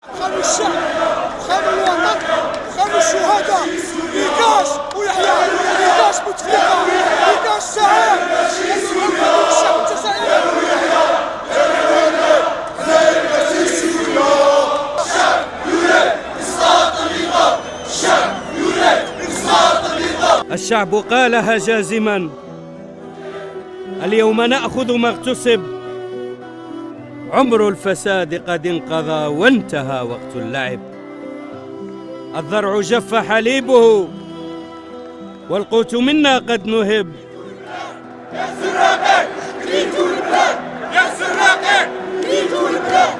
خلوا الشعب وخلوا الوطن وخلوا الشهداء. بيكاش ويحيى، بيكاش بوتفليقة، بيكاش سعاد. الشعب الجزائري. الشعب قالها جازما: اليوم نأخذ ما اغتصب. عمر الفساد قد انقضى وانتهى وقت اللعب. الضرع جف حليبه والقوت منا قد نهب. يا سراقي ريتوا البلاد، يا سراقي ريتوا البلاد.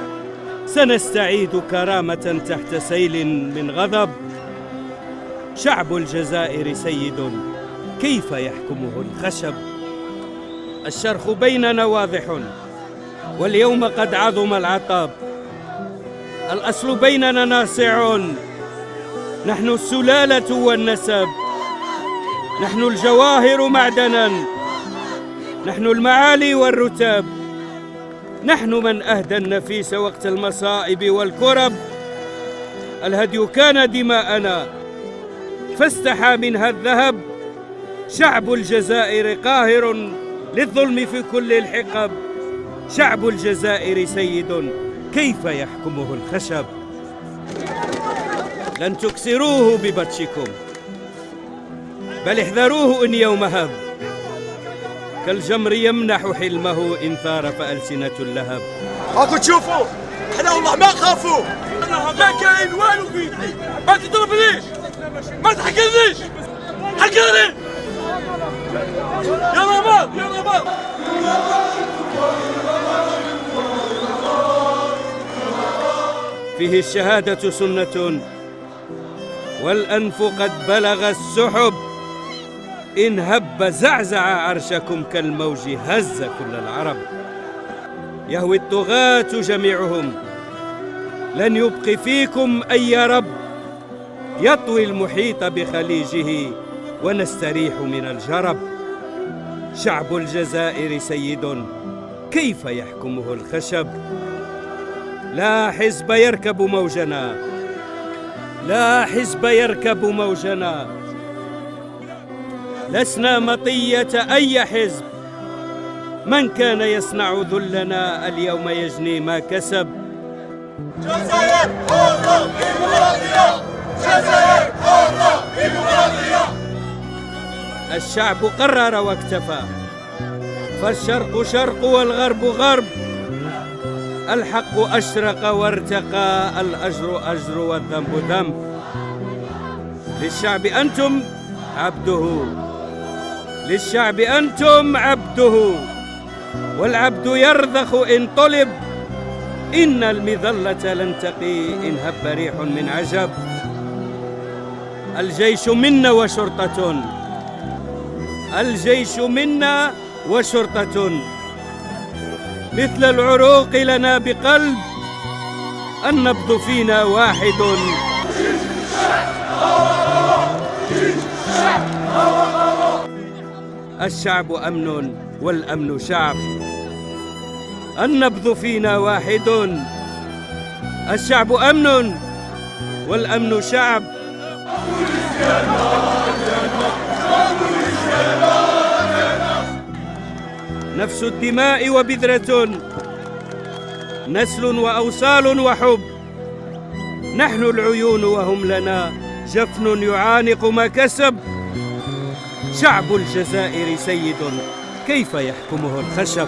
سنستعيد كرامة تحت سيل من غضب. شعب الجزائر سيد كيف يحكمه الخشب. الشرخ بيننا واضح واليوم قد عظم العطب. الأصل بيننا ناصع، نحن السلالة والنسب. نحن الجواهر معدنا، نحن المعالي والرتب. نحن من أهدى النفيس وقت المصائب والكرب. الهدي كان دماءنا فاستحى منها الذهب. شعب الجزائر قاهر للظلم في كل الحقب. شعب الجزائر سيد كيف يحكمه الخشب. لن تكسروه ببطشكم، بل احذروه إن يوم هب. كالجمر يمنح حلمه إن ثار فألسنة اللهب. هاكو تشوفوا احنا والله ما نخافوا، ما كاين والو فينا. ما تضربنيش، ما تحكرنيش، حكرني يا رماد يا رماد. فيه الشهادة سنة والأنف قد بلغ السحب. إن هب زعزع عرشكم كالموج هز كل العرب. يهوي الطغاة جميعهم، لن يبق فيكم أي رب. يطوي المحيط بخليجه ونستريح من الجرب. شعب الجزائر سيد كيف يحكمه الخشب. لا حزب يركب موجنا، لا حزب يركب موجنا. لسنا مطية أي حزب. من كان يصنع ذلنا اليوم يجني ما كسب. جزائر حرة ديمقراطية، جزائر حرة ديمقراطية. الشعب قرر واكتفى، فالشرق شرق والغرب غرب. الحق أشرق وارتقى، الأجر أجر والذنب ذنب. للشعب أنتم عبده، للشعب أنتم عبده. والعبد يرضخ إن طلب. إن المذلة لن تقي إن هب ريح من عجب. الجيش منا وشرطة، الجيش منا وشرطة. مثل العروق لنا بقلب. النبض فينا واحد. الشعب أمن والأمن شعب. النبض فينا واحد. الشعب أمن والأمن شعب. نفس الدماء وبذرة، نسل وأوصال وحب. نحن العيون وهم لنا جفن يعانق ما كسب. شعب الجزائر سيد كيف يحكمه الخشب.